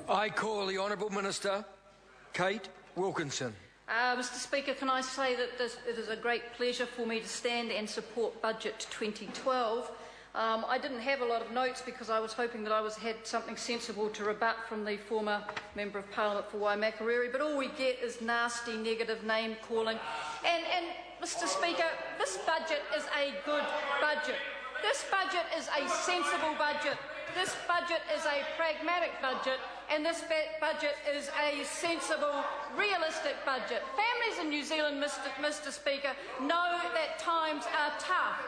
I call the Honourable Minister, Kate Wilkinson. Mr Speaker, can I say that it is a great pleasure for me to stand and support Budget 2012. I didn't have a lot of notes because I was hoping that I had something sensible to rebut from the former Member of Parliament for Waimakariri, but all we get is nasty negative name calling. And Mr Speaker, this budget is a good budget. This budget is a sensible budget. This budget is a pragmatic budget, and this budget is a sensible, realistic budget. Families in New Zealand, Mr Speaker, know that times are tough.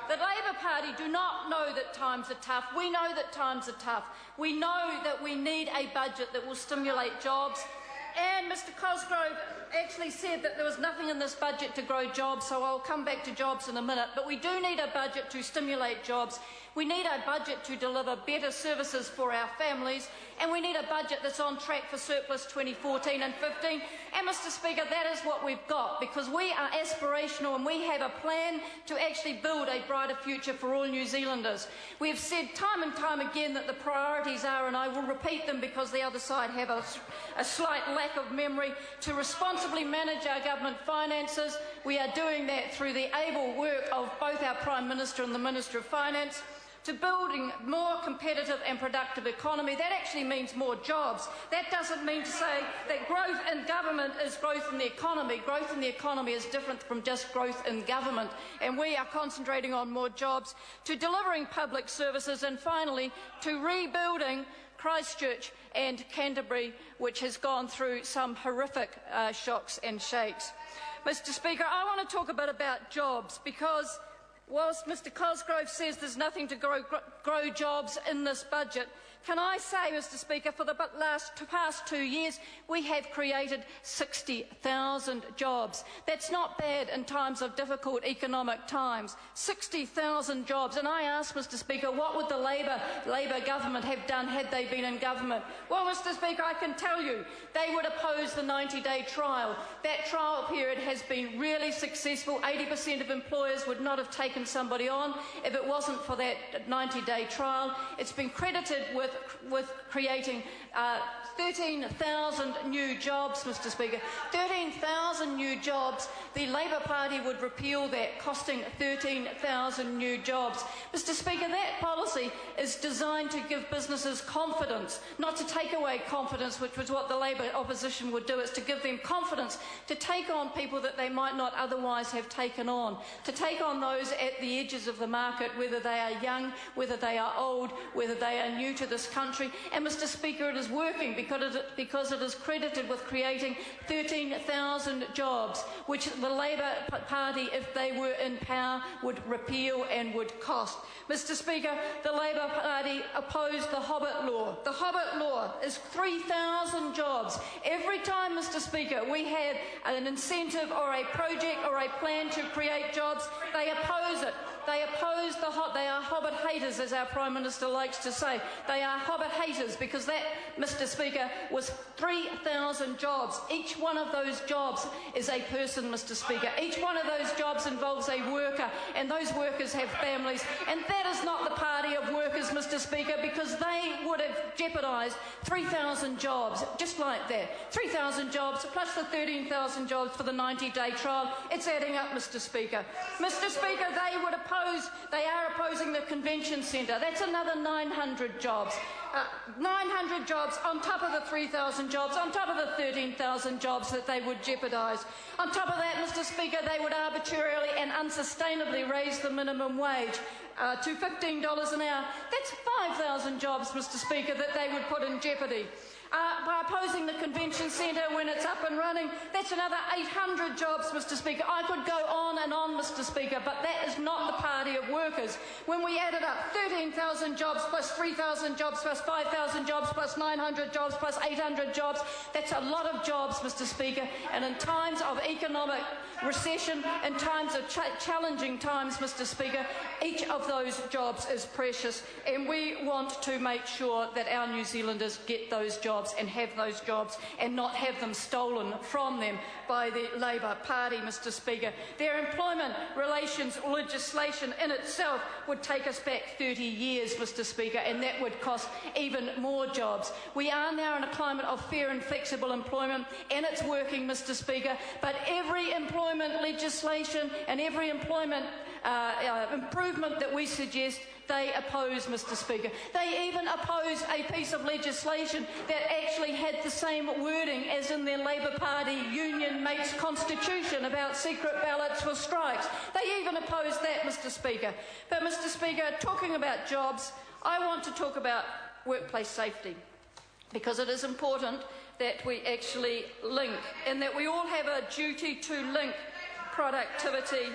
The Labour Party do not know that times are tough. We know that times are tough. We know that we need a budget that will stimulate jobs. And Mr Cosgrove actually said that there was nothing in this budget to grow jobs, so I'll come back to jobs in a minute. But we do need a budget to stimulate jobs. We need a budget to deliver better services for our families, and we need a budget that's on track for surplus 2014 and 15. And Mr Speaker, that is what we've got, because we are aspirational and we have a plan to actually build a brighter future for all New Zealanders. We have said time and time again that the priorities are, and I will repeat them because the other side have a slight lack of memory, to responsibly manage our government finances. We are doing that through the able work of both our Prime Minister and the Minister of Finance, to building a more competitive and productive economy. That actually means more jobs. That doesn't mean to say that growth in government is growth in the economy. Growth in the economy is different from just growth in government, and we are concentrating on more jobs, to delivering public services, and finally to rebuilding Christchurch and Canterbury, which has gone through some horrific shocks and shakes. Mr Speaker, I want to talk a bit about jobs, because whilst Mr Cosgrove says there's nothing to grow jobs in this budget, can I say, Mr Speaker, for the past 2 years we have created 60,000 jobs. That's not bad in times of difficult economic times. 60,000 jobs. And I ask, Mr Speaker, what would the Labour government have done had they been in government? Well, Mr Speaker, I can tell you they would oppose the 90-day trial. That trial period has been really successful. 80% of employers would not have taken somebody on if it wasn't for that 90-day trial. It's been credited with creating 13,000 new jobs, Mr Speaker. 13,000 new jobs. The Labour Party would repeal that, costing 13,000 new jobs. Mr Speaker, that policy is designed to give businesses confidence, not to take away confidence, which was what the Labour opposition would do. It's to give them confidence to take on people that they might not otherwise have taken on, to take on those at the edges of the market, whether they are young, whether they are old, whether they are new to this country. And Mr Speaker, it is working because it is credited with creating 13,000 jobs, which the Labour Party, if they were in power, would repeal and would cost. Mr Speaker, the Labour Party opposed the Hobbit Law. The Hobbit Law is 3,000 jobs. Every time, Mr Speaker, we have an incentive or a project or a plan to create jobs, they oppose it. They oppose they are Hobbit haters, as our Prime Minister likes to say. They are Hobbit haters because that, Mr Speaker, was 3,000 jobs. Each one of those jobs is a person, Mr Speaker. Each one of those jobs involves a worker, and those workers have families. And that is not the party of workers, Mr Speaker, because they would have jeopardised 3,000 jobs, just like that. 3,000 jobs plus the 13,000 jobs for the 90-day trial. It's adding up, Mr Speaker. Mr Speaker, they are opposing the convention centre. That's another 900 jobs. 900 jobs on top of the 3,000 jobs, on top of the 13,000 jobs that they would jeopardise. On top of that, Mr Speaker, they would arbitrarily and unsustainably raise the minimum wage to $15 an hour. That's 5,000 jobs, Mr Speaker, that they would put in jeopardy. By opposing the convention centre when it's up and running, that's another 800 jobs, Mr Speaker. I could go on and on, Mr Speaker, but that is not the party of workers. When we added up 13,000 jobs plus 3,000 jobs plus 5,000 jobs plus 900 jobs plus 800 jobs, that's a lot of jobs, Mr Speaker. And in times of economic recession, in times of challenging times, Mr Speaker, each of those jobs is precious, and we want to make sure that our New Zealanders get those jobs and have those jobs and not have them stolen from them by the Labour Party, Mr Speaker. Their employment relations legislation legislation in itself would take us back 30 years, Mr Speaker, and that would cost even more jobs. We are now in a climate of fair and flexible employment, and it's working, Mr Speaker, but every employment legislation and every employment improvement that we suggest, they oppose, Mr Speaker. They even oppose a piece of legislation that actually had the same wording as in their Labour Party union mates' constitution about secret ballots for strikes. They even oppose that, Mr Speaker. But, Mr Speaker, talking about jobs, I want to talk about workplace safety, because it is important that we actually link, and that we all have a duty to link productivity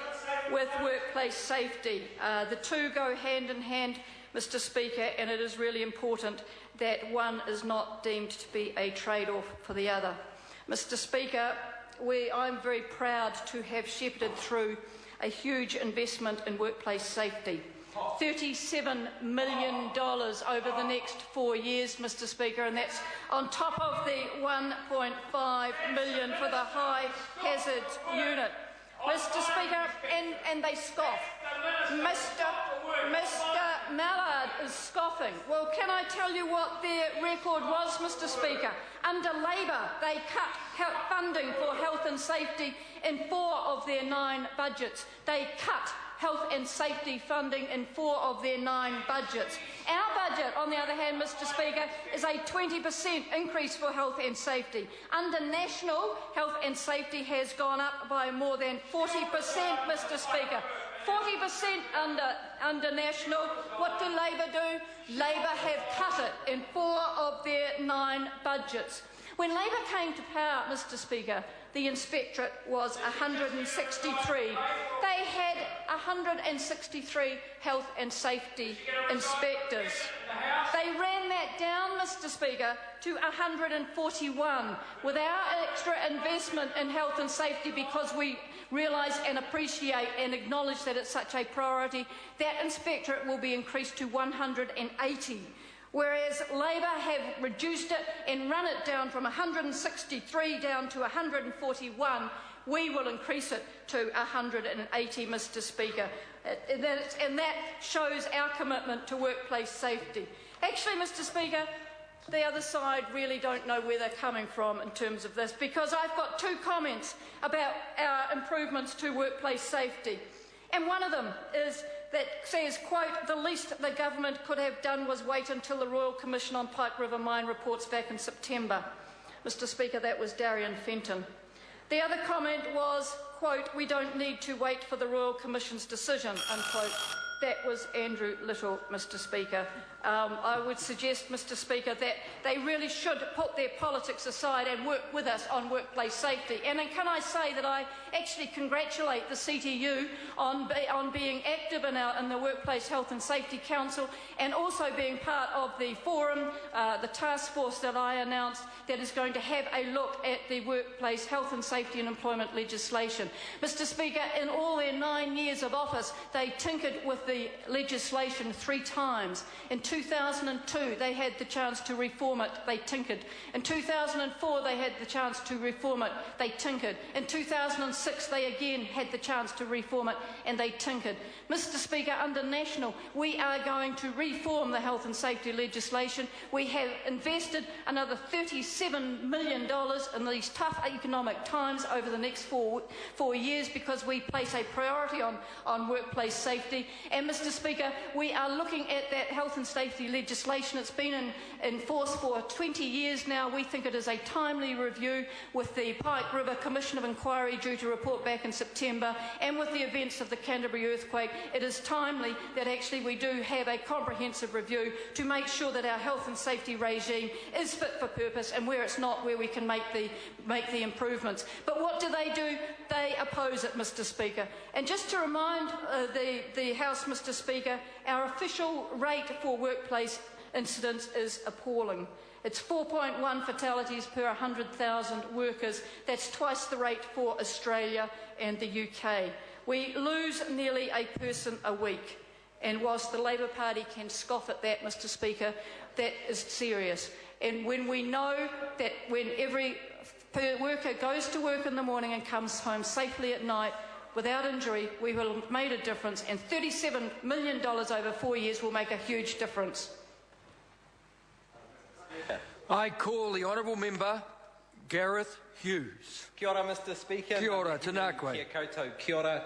with workplace safety. The two go hand in hand, Mr Speaker, and it is really important that one is not deemed to be a trade-off for the other. Mr Speaker, I'm very proud to have shepherded through a huge investment in workplace safety. $37 million over the next 4 years, Mr Speaker, and that's on top of the $1.5 million for the high hazard unit. Mr Speaker, and they scoff. Mr Mallard is scoffing. Well, can I tell you what their record was, Mr Speaker? Under Labour, they cut funding for health and safety in 4 of their 9 budgets. They cut health and safety funding in 4 of their 9 budgets. Our budget, on the other hand, Mr Speaker, is a 20% increase for health and safety. Under National, health and safety has gone up by more than 40%, Mr Speaker. 40% under National. What do Labour do? Labour have cut it in 4 of their 9 budgets. When Labour came to power, Mr Speaker, the inspectorate was 163. They had 163 health and safety inspectors. They ran that down, Mr Speaker, to 141 with our extra investment in health and safety, because we realise and appreciate and acknowledge that it's such a priority. That inspectorate will be increased to 180. Whereas Labour have reduced it and run it down from 163 down to 141, we will increase it to 180, Mr Speaker. And that shows our commitment to workplace safety. Actually, Mr Speaker, the other side really don't know where they're coming from in terms of this, because I've got 2 comments about our improvements to workplace safety. And one of them is that says, quote, the least the government could have done was wait until the Royal Commission on Pike River Mine reports back in September. Mr Speaker, that was Darian Fenton. The other comment was, quote, we don't need to wait for the Royal Commission's decision, unquote. That was Andrew Little, Mr Speaker. I would suggest, Mr Speaker, that they really should put their politics aside and work with us on workplace safety. And then can I say that I actually congratulate the CTU on being active in the Workplace Health and Safety Council, and also being part of the forum, the task force that I announced, that is going to have a look at the workplace health and safety and employment legislation. Mr Speaker, in all their 9 years of office, they tinkered with the legislation 3 times. In 2002, they had the chance to reform it, they tinkered. In 2004, they had the chance to reform it, they tinkered. In 2006, they again had the chance to reform it, and they tinkered. Mr Speaker, under National, we are going to reform the health and safety legislation. We have invested another $37 million in these tough economic times over the next 4 years, because we place a priority on workplace safety. And Mr Speaker, we are looking at that health and safety legislation. It's been in force for 20 years now. We think it is a timely review, with the Pike River Commission of Inquiry due to report back in September, and with the events of the Canterbury earthquake. It is timely that actually we do have a comprehensive review to make sure that our health and safety regime is fit for purpose, and where it's not, where we can make the improvements. But what do? They oppose it, Mr Speaker. And just to remind the House, Mr Speaker, our official rate for workplace incidents is appalling. It's 4.1 fatalities per 100,000 workers. That's twice the rate for Australia and the UK. We lose nearly a person a week. And whilst the Labour Party can scoff at that, Mr Speaker, that is serious. And when we know that when every worker goes to work in the morning and comes home safely at night, without injury, we will have made a difference, and $37 million over 4 years will make a huge difference. I call the honourable member Gareth Hughes. Kia ora, Mr Speaker. Kia ora, tēnā koe. Kia koutou. Kia ora.